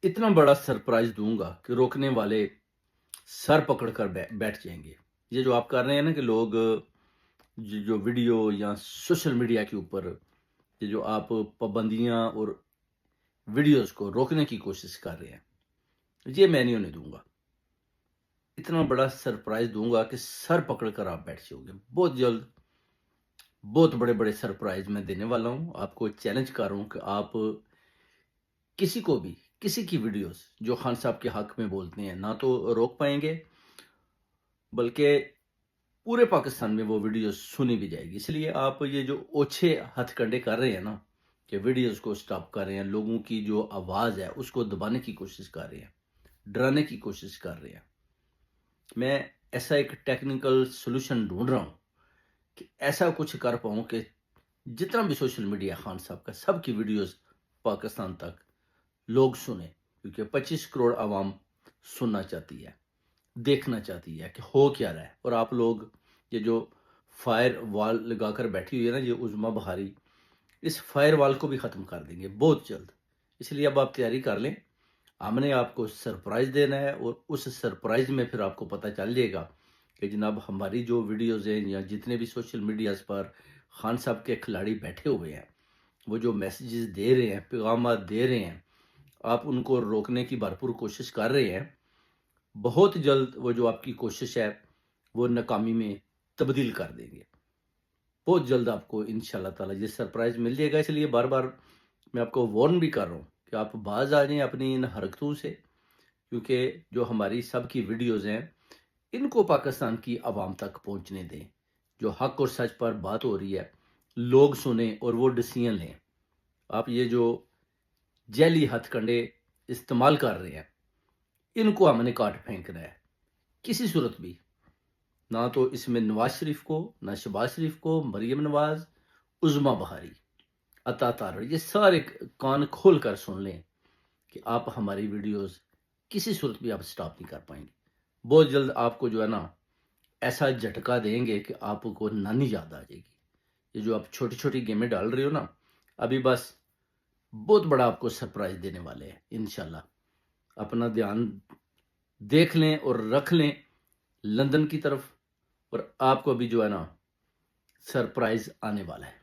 اتنا بڑا سرپرائز دوں گا کہ روکنے والے سر پکڑ کر بیٹھ جائیں گے۔ یہ جو آپ کر رہے ہیں نا کہ لوگ جو ویڈیو یا سوشل میڈیا کے اوپر یہ جو آپ پابندیاں اور ویڈیوز کو روکنے کی کوشش کر رہے ہیں، یہ میں نہیں ہونے دوں گا۔ اتنا بڑا سرپرائز دوں گا کہ سر پکڑ کر آپ بیٹھ جاؤ گے بہت جلد۔ بہت بڑے بڑے سرپرائز میں دینے والا ہوں، آپ کو چیلنج کر رہا ہوں کہ آپ کسی کو بھی کسی کی ویڈیوز جو خان صاحب کے حق میں بولتے ہیں نہ تو روک پائیں گے، بلکہ پورے پاکستان میں وہ ویڈیوز سنی بھی جائے گی۔ اس لیے آپ یہ جو اوچھے ہتھ کنڈے کر رہے ہیں نا کہ ویڈیوز کو سٹاپ کر رہے ہیں، لوگوں کی جو آواز ہے اس کو دبانے کی کوشش کر رہے ہیں، ڈرانے کی کوشش کر رہے ہیں، میں ایسا ایک ٹیکنیکل سولوشن ڈھونڈ رہا ہوں کہ ایسا کچھ کر پاؤں کہ جتنا بھی سوشل میڈیا خان صاحب کا سب کی ویڈیوز پاکستان تک لوگ سنیں، کیونکہ 25 کروڑ عوام سننا چاہتی ہے، دیکھنا چاہتی ہے کہ ہو کیا رہا ہے۔ اور آپ لوگ یہ جو فائر وال لگا کر بیٹھی ہوئی ہے نا یہ عظمیٰ بہاری، اس فائر وال کو بھی ختم کر دیں گے بہت جلد۔ اس لیے اب آپ تیاری کر لیں، ہم نے آپ کو سرپرائز دینا ہے، اور اس سرپرائز میں پھر آپ کو پتہ چل جائے گا کہ جناب ہماری جو ویڈیوز ہیں یا جتنے بھی سوشل میڈیاز پر خان صاحب کے کھلاڑی بیٹھے ہوئے ہیں، وہ جو میسیجز دے رہے ہیں، پیغامات دے رہے ہیں، آپ ان کو روکنے کی بھرپور کوشش کر رہے ہیں، بہت جلد وہ جو آپ کی کوشش ہے وہ ناکامی میں تبدیل کر دیں گے۔ بہت جلد آپ کو انشاءاللہ تعالی یہ سرپرائز مل جائے گا۔ اس لیے بار بار میں آپ کو وارن بھی کر رہا ہوں کہ آپ باز آ جائیں اپنی ان حرکتوں سے، کیونکہ جو ہماری سب کی ویڈیوز ہیں ان کو پاکستان کی عوام تک پہنچنے دیں، جو حق اور سچ پر بات ہو رہی ہے لوگ سنیں اور وہ ڈسیزن لیں۔ آپ یہ جو جیلی ہتھ کنڈے استعمال کر رہے ہیں ان کو ہم نے کاٹ پھینکنا ہے، کسی صورت بھی نہ تو اس میں نواز شریف کو، نہ شہباز شریف کو، مریم نواز، عظمیٰ بہاری، عطا تارڑ، یہ سارے کان کھول کر سن لیں کہ آپ ہماری ویڈیوز کسی صورت بھی آپ سٹاپ نہیں کر پائیں گے۔ بہت جلد آپ کو جو ہے نا ایسا جھٹکا دیں گے کہ آپ کو نانی یاد آ جائے گی۔ یہ جو آپ چھوٹی چھوٹی گیمیں ڈال رہے ہو نا، ابھی بس بہت بڑا آپ کو سرپرائز دینے والے ہیں انشاءاللہ۔ اپنا دھیان دیکھ لیں اور رکھ لیں لندن کی طرف، اور آپ کو بھی جو ہے نا سرپرائز آنے والا ہے۔